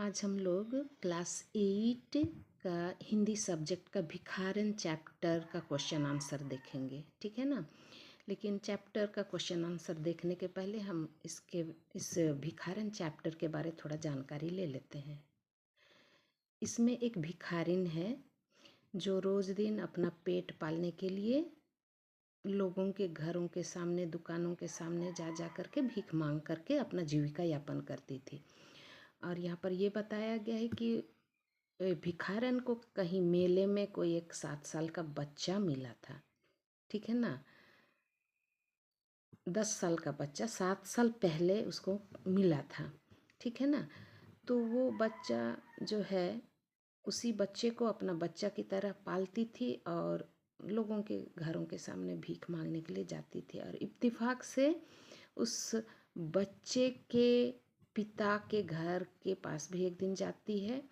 आज हम लोग क्लास 8 का हिंदी सब्जेक्ट का भिखारन चैप्टर का क्वेश्चन आंसर देखेंगे, ठीक है ना। लेकिन चैप्टर का क्वेश्चन आंसर देखने के पहले हम इस भिखारन चैप्टर के बारे थोड़ा जानकारी ले लेते हैं। इसमें एक भिखारिन है जो रोज़ दिन अपना पेट पालने के लिए लोगों के घरों के सामने, दुकानों के सामने जा जा करके भीख मांग करके अपना जीविका यापन करती थी। और यहाँ पर ये बताया गया है कि भिखारन को कहीं मेले में कोई एक 7 साल का बच्चा मिला था, ठीक है ना। 10 साल का बच्चा 7 साल पहले उसको मिला था, ठीक है ना। तो वो बच्चा जो है उसी बच्चे को अपना बच्चा की तरह पालती थी और लोगों के घरों के सामने भीख मांगने के लिए जाती थी। और इत्तेफाक से उस बच्चे के पिता के घर के पास भी एक दिन जाती है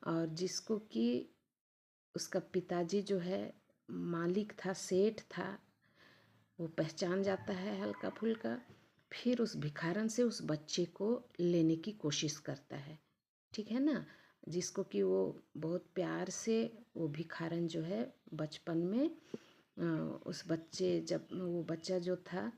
और जिसको कि उसका पिताजी जो है मालिक था, सेठ था, वो पहचान जाता है हल्का फुल्का। फिर उस भिखारन से उस बच्चे को लेने की कोशिश करता है, ठीक है ना। जिसको कि वो बहुत प्यार से वो भिखारन जो है बचपन में उस बच्चे जब वो बच्चा जो था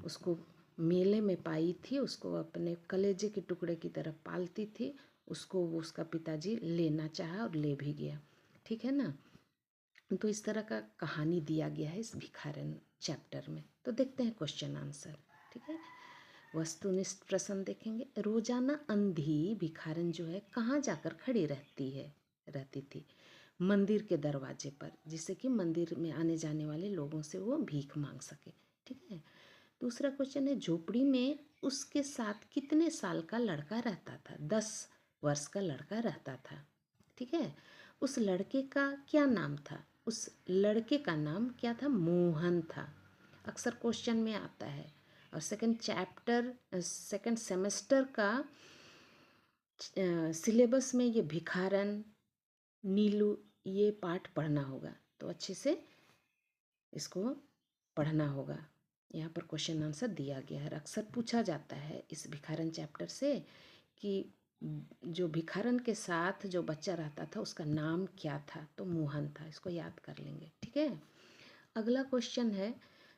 उसको मेले में पाई थी, उसको अपने कलेजे के टुकड़े की तरह पालती थी। उसको वो उसका पिताजी लेना चाहा और ले भी गया, ठीक है ना। तो इस तरह का कहानी दिया गया है इस भिखारन चैप्टर में। तो देखते हैं क्वेश्चन आंसर, ठीक है। वस्तुनिष्ठ प्रश्न देखेंगे। रोजाना अंधी भिखारन जो है कहाँ जाकर खड़ी रहती थी। मंदिर के दरवाजे पर, जिससे कि मंदिर में आने जाने वाले लोगों से वो भीख मांग सके, ठीक है। दूसरा क्वेश्चन है, झोपड़ी में उसके साथ कितने साल का लड़का रहता था। 10 वर्ष का लड़का रहता था, ठीक है। उस लड़के का क्या नाम था। उस लड़के का नाम क्या था, मोहन था। अक्सर क्वेश्चन में आता है। और सेकंड सेमेस्टर का सिलेबस में ये भिखारन, नीलू, ये पाठ पढ़ना होगा, तो अच्छे से इसको पढ़ना होगा। यहाँ पर क्वेश्चन आंसर दिया गया है। अक्सर पूछा जाता है इस भिखारन चैप्टर से कि जो भिखारन के साथ जो बच्चा रहता था उसका नाम क्या था, तो मोहन था। इसको याद कर लेंगे, ठीक है। अगला क्वेश्चन है,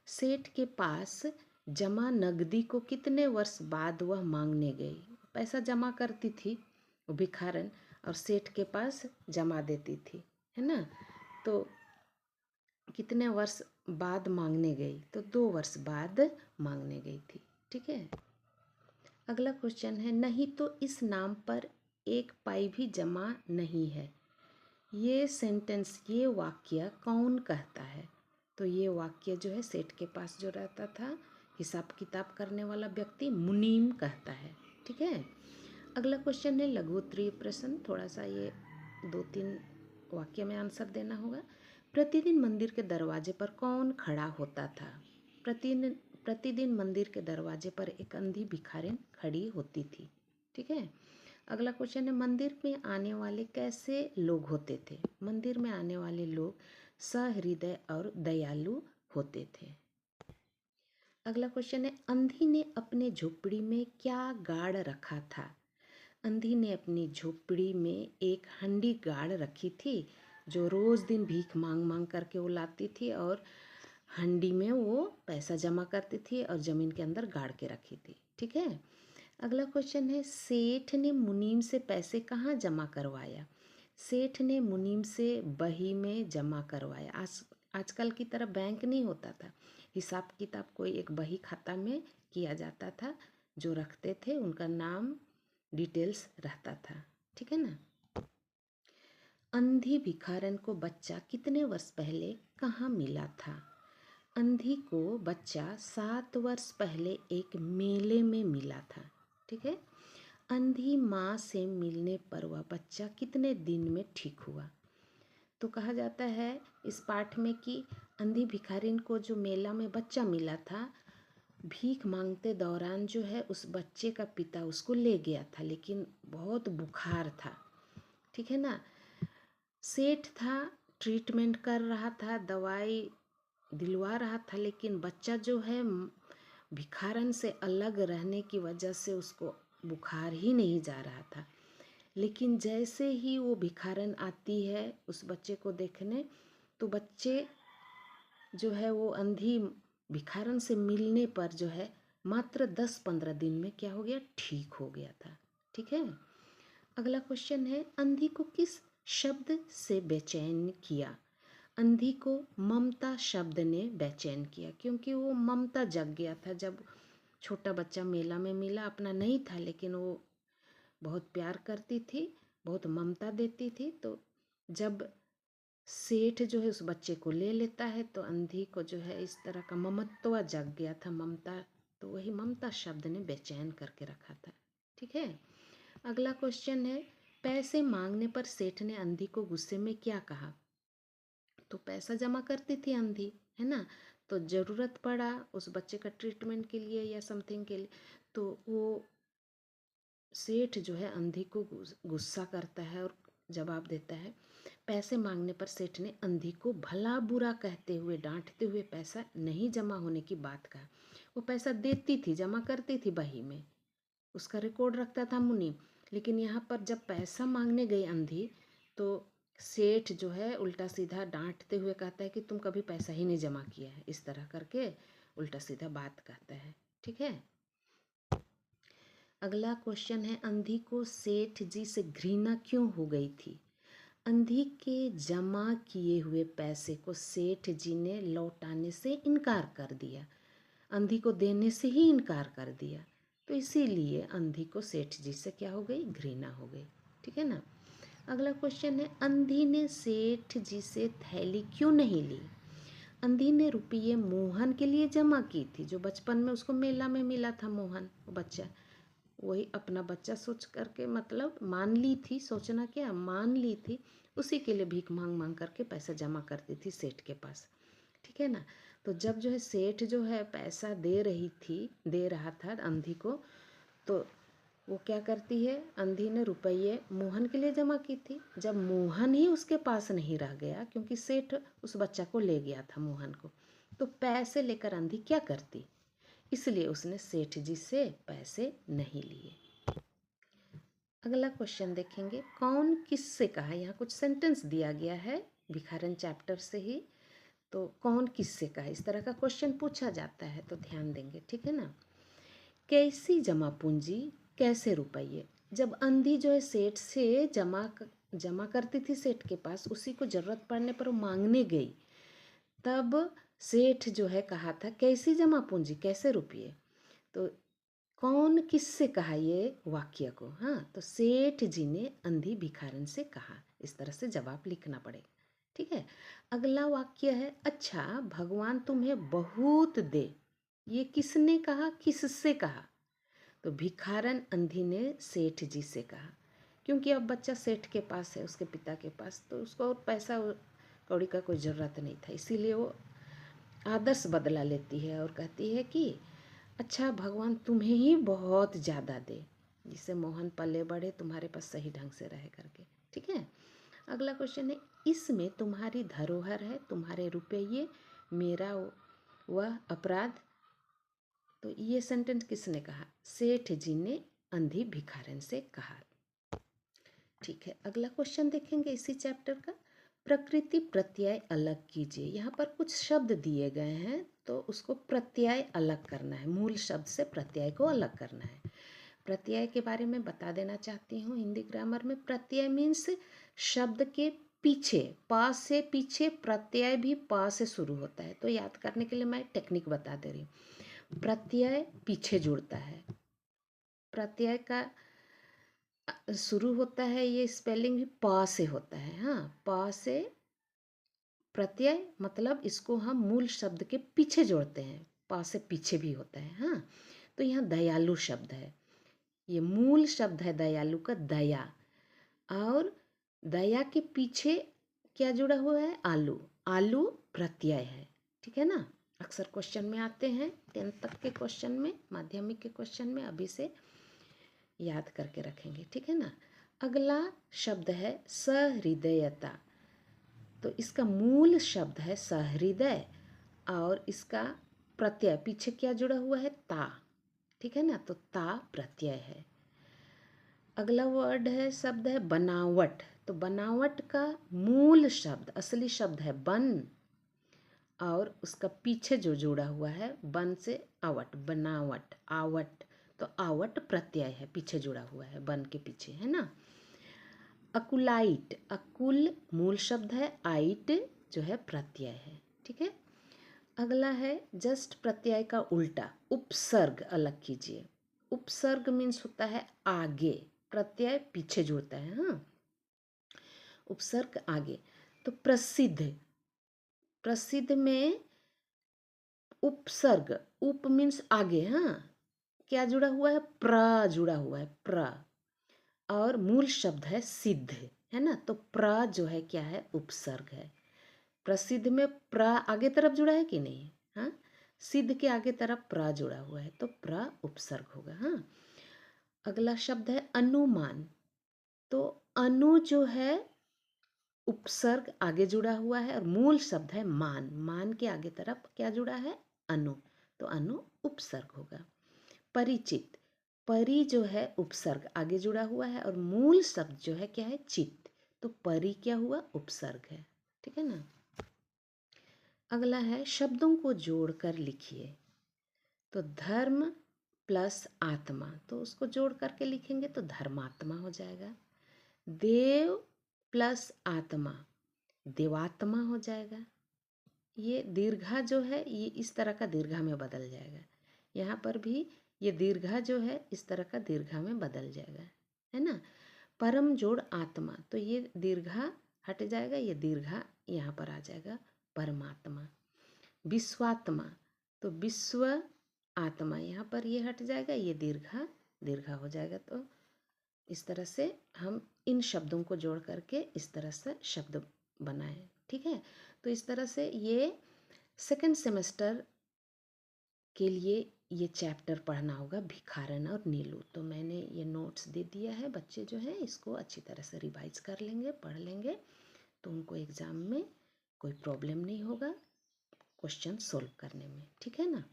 सेठ के पास जमा नगदी को कितने वर्ष बाद वह मांगने गई। पैसा जमा करती थी वो भिखारन और सेठ के पास जमा देती थी, है ना। तो कितने वर्ष बाद मांगने गई, तो 2 वर्ष बाद मांगने गई थी, ठीक है। अगला क्वेश्चन है, नहीं तो इस नाम पर 1 पाई भी जमा नहीं है। ये सेंटेंस, ये वाक्य कौन कहता है। तो ये वाक्य जो है सेठ के पास जो रहता था हिसाब किताब करने वाला व्यक्ति, मुनीम कहता है, ठीक है। अगला क्वेश्चन है लघु उत्तरीय प्रश्न। थोड़ा सा ये 2-3 वाक्य में आंसर देना होगा। प्रतिदिन मंदिर के दरवाजे पर कौन खड़ा होता था। प्रतिदिन मंदिर के दरवाजे पर एक अंधी भिखारिन खड़ी होती थी, ठीक है। अगला क्वेश्चन है, मंदिर में आने वाले कैसे लोग होते थे। मंदिर में आने वाले लोग सहृदय और दयालु होते थे। अगला क्वेश्चन है, अंधी ने अपने झोपड़ी में क्या गाड़ रखा था। अंधी ने अपनी झोपड़ी में एक हंडी गाड़ रखी थी जो रोज़ दिन भीख मांग मांग करके वो लाती थी और हंडी में वो पैसा जमा करती थी और ज़मीन के अंदर गाड़ के रखी थी, ठीक है। अगला क्वेश्चन है, सेठ ने मुनीम से पैसे कहाँ जमा करवाया। सेठ ने मुनीम से बही में जमा करवाया। आजकल की तरह बैंक नहीं होता था, हिसाब किताब कोई एक बही खाता में किया जाता था। जो रखते थे उनका नाम, डिटेल्स रहता था, ठीक है ना। अंधी भिखारन को बच्चा कितने वर्ष पहले कहाँ मिला था। अंधी को बच्चा 7 वर्ष पहले एक मेले में मिला था, ठीक है। अंधी माँ से मिलने पर वह बच्चा कितने दिन में ठीक हुआ। तो कहा जाता है इस पाठ में कि अंधी भिखारिन को जो मेला में बच्चा मिला था, भीख मांगते दौरान जो है उस बच्चे का पिता उसको ले गया था, लेकिन बहुत बुखार था, ठीक है ना। सेठ था, ट्रीटमेंट कर रहा था, दवाई दिलवा रहा था, लेकिन बच्चा जो है भिखारन से अलग रहने की वजह से उसको बुखार ही नहीं जा रहा था। लेकिन जैसे ही वो भिखारन आती है उस बच्चे को देखने, तो बच्चे जो है वो अंधी भिखारन से मिलने पर जो है मात्र 10-15 दिन में क्या हो गया, ठीक हो गया था। ठीक है। अगला क्वेश्चन है, अंधी को किस शब्द से बेचैन किया? अंधी को ममता शब्द ने बेचैन किया, क्योंकि वो ममता जग गया था। जब छोटा बच्चा मेला में मिला, अपना नहीं था लेकिन वो बहुत प्यार करती थी, बहुत ममता देती थी। तो जब सेठ जो है उस बच्चे को ले लेता है तो अंधी को जो है इस तरह का ममत्व जग गया था, ममता। तो वही ममता शब्द ने बेचैन करके रखा था। ठीक है। अगला क्वेश्चन है, पैसे मांगने पर सेठ ने अंधी को गुस्से में क्या कहा? तो पैसा जमा करती थी अंधी, है ना, तो ज़रूरत पड़ा उस बच्चे का ट्रीटमेंट के लिए या समथिंग के लिए, तो वो सेठ जो है अंधी को गुस्सा करता है और जवाब देता है। पैसे मांगने पर सेठ ने अंधी को भला बुरा कहते हुए, डांटते हुए पैसा नहीं जमा होने की बात कहा। वो पैसा देती थी, जमा करती थी बही में, उसका रिकॉर्ड रखता था मुनि। लेकिन यहाँ पर जब पैसा मांगने गई अंधी, तो सेठ जो है उल्टा सीधा डांटते हुए कहता है कि तुम कभी पैसा ही नहीं जमा किया है, इस तरह करके उल्टा सीधा बात कहता है। ठीक है। अगला क्वेश्चन है, अंधी को सेठ जी से घृणा क्यों हो गई थी? अंधी के जमा किए हुए पैसे को सेठ जी ने लौटाने से इनकार कर दिया, अंधी को देने से ही इनकार कर दिया, तो इसीलिए अंधी को सेठ जी से क्या हो गई, घृणा हो गई। ठीक है ना। अगला क्वेश्चन है, अंधी ने सेठ जी से थैली क्यों नहीं ली? अंधी ने रुपये मोहन के लिए जमा की थी, जो बचपन में उसको मेला में मिला था मोहन, वो बच्चा, वही अपना बच्चा सोच करके, मतलब मान ली थी, सोचना क्या, मान ली थी, उसी के लिए भीख मांग मांग करके पैसा जमा करती थी सेठ के पास। ठीक है ना। तो जब जो है सेठ जो है पैसा दे रहा था अंधी को, तो वो क्या करती है, अंधी ने रुपये मोहन के लिए जमा की थी। जब मोहन ही उसके पास नहीं रह गया, क्योंकि सेठ उस बच्चा को ले गया था मोहन को, तो पैसे लेकर अंधी क्या करती, इसलिए उसने सेठ जी से पैसे नहीं लिए। अगला क्वेश्चन देखेंगे, कौन किससे कहा? यहाँ कुछ सेंटेंस दिया गया है भिखारन चैप्टर से ही, तो कौन किससे कहा, इस तरह का क्वेश्चन पूछा जाता है, तो ध्यान देंगे। ठीक है ना। कैसी जमा पूंजी, कैसे रुपये? जब अंधी जो है सेठ से जमा करती थी सेठ के पास, उसी को ज़रूरत पड़ने पर वो मांगने गई, तब सेठ जो है कहा था कैसी जमा पूंजी, कैसे रुपये। तो कौन किससे कहा ये वाक्य को? हाँ, तो सेठ जी ने अंधी भिखारन से कहा, इस तरह से जवाब लिखना पड़ेगा। ठीक है। अगला वाक्य है, अच्छा भगवान तुम्हें बहुत दे, ये किसने कहा, किससे कहा? तो भिखारन अंधी ने सेठ जी से कहा, क्योंकि अब बच्चा सेठ के पास है, उसके पिता के पास, तो उसको और पैसा कौड़ी का कोई ज़रूरत नहीं था, इसीलिए वो आदर्श बदला लेती है और कहती है कि अच्छा भगवान तुम्हें ही बहुत ज़्यादा दे, जिससे मोहन पले बढ़े, तुम्हारे पास सही ढंग से रहे करके। ठीक है। अगला क्वेश्चन है, इसमें तुम्हारी धरोहर है, तुम्हारे रुपये, मेरा वह अपराध। तो ये सेंटेंस किसने कहा? सेठ जी ने अंधी भिखारन से कहा। ठीक है। अगला क्वेश्चन देखेंगे इसी चैप्टर का, प्रकृति प्रत्यय अलग कीजिए। यहाँ पर कुछ शब्द दिए गए हैं, तो उसको प्रत्यय अलग करना है, मूल शब्द से प्रत्यय को अलग करना है। प्रत्यय के बारे में बता देना चाहती हूँ, हिंदी ग्रामर में प्रत्यय मीन्स शब्द के पीछे, पा से पीछे, प्रत्यय भी पा से शुरू होता है। तो याद करने के लिए मैं टेक्निक बता दे रही हूँ। प्रत्यय पीछे जुड़ता है, प्रत्यय का शुरू होता है, ये स्पेलिंग भी पा से होता है। हाँ, पा से प्रत्यय, मतलब इसको हम मूल शब्द के पीछे जोड़ते हैं, पा से पीछे भी होता है। हाँ, तो यहाँ दयालु शब्द है, ये मूल शब्द है दयालु का, दया, और दया के पीछे क्या जुड़ा हुआ है, आलू, आलू प्रत्यय है। ठीक है ना। अक्सर क्वेश्चन में आते हैं, 10th तक के क्वेश्चन में, माध्यमिक के क्वेश्चन में, अभी से याद करके रखेंगे। ठीक है ना। अगला शब्द है सहृदयता। तो इसका मूल शब्द है सहृदय, और इसका प्रत्यय पीछे क्या जुड़ा हुआ है, ता। ठीक है ना। तो ता प्रत्यय है। अगला वर्ड है, शब्द है बनावट। तो बनावट का मूल शब्द, असली शब्द है बन, और उसका पीछे जो जुड़ा हुआ है बन से आवट, बनावट, आवट। तो आवट प्रत्यय है, पीछे जुड़ा हुआ है, बन के पीछे, है ना। अकुलाइट, अकुल मूल शब्द है, आइट जो है प्रत्यय है, ठीक है। अगला है जस्ट प्रत्यय का उल्टा, उपसर्ग अलग कीजिए। उपसर्ग मीन्स होता है आगे, प्रत्यय पीछे जुड़ता है, हाँ, उपसर्ग आगे। तो प्रसिद्ध, प्रसिद्ध में उपसर्ग, उप मीन्स आगे, हाँ, क्या जुड़ा हुआ है, प्र जुड़ा हुआ है, प्र, और मूल शब्द है सिद्ध, है ना। तो प्र जो है क्या है, उपसर्ग है। प्रसिद्ध में प्र आगे तरफ जुड़ा है कि नहीं, हाँ, सिद्ध के आगे तरफ प्र जुड़ा हुआ है, तो प्र उपसर्ग होगा, हाँ। अगला शब्द है अनुमान। तो अनु जो है उपसर्ग आगे जुड़ा हुआ है, और मूल शब्द है मान, मान के आगे तरफ क्या जुड़ा है, अनु, तो अनु उपसर्ग होगा। परिचित, परि जो है उपसर्ग आगे जुड़ा हुआ है, और मूल शब्द जो है क्या है, चित, तो परि क्या हुआ, उपसर्ग है, ठीक है ना। अगला है शब्दों को जोड़कर लिखिए। तो धर्म प्लस आत्मा, तो उसको जोड़ करके लिखेंगे तो धर्मात्मा हो जाएगा। देव प्लस आत्मा, देवात्मा हो जाएगा। ये दीर्घा जो है ये इस तरह का दीर्घा में बदल जाएगा, यहाँ पर भी ये दीर्घा जो है इस तरह का दीर्घा में बदल जाएगा, है ना। परम जोड़ आत्मा, तो ये दीर्घा हट जाएगा, ये दीर्घा यहाँ पर आ जाएगा, परमात्मा। विश्वात्मा, तो विश्व आत्मा, यहाँ पर ये हट जाएगा, ये दीर्घा दीर्घा हो जाएगा। तो इस तरह से हम इन शब्दों को जोड़ करके इस तरह से शब्द बनाएं, ठीक है। तो इस तरह से ये सेकंड सेमेस्टर के लिए ये चैप्टर पढ़ना होगा, भिखारन और नीलू। तो मैंने ये नोट्स दे दिया है, बच्चे जो है इसको अच्छी तरह से रिवाइज कर लेंगे, पढ़ लेंगे, तो उनको एग्ज़ाम में कोई प्रॉब्लम नहीं होगा क्वेश्चन सोल्व करने में, ठीक है ना।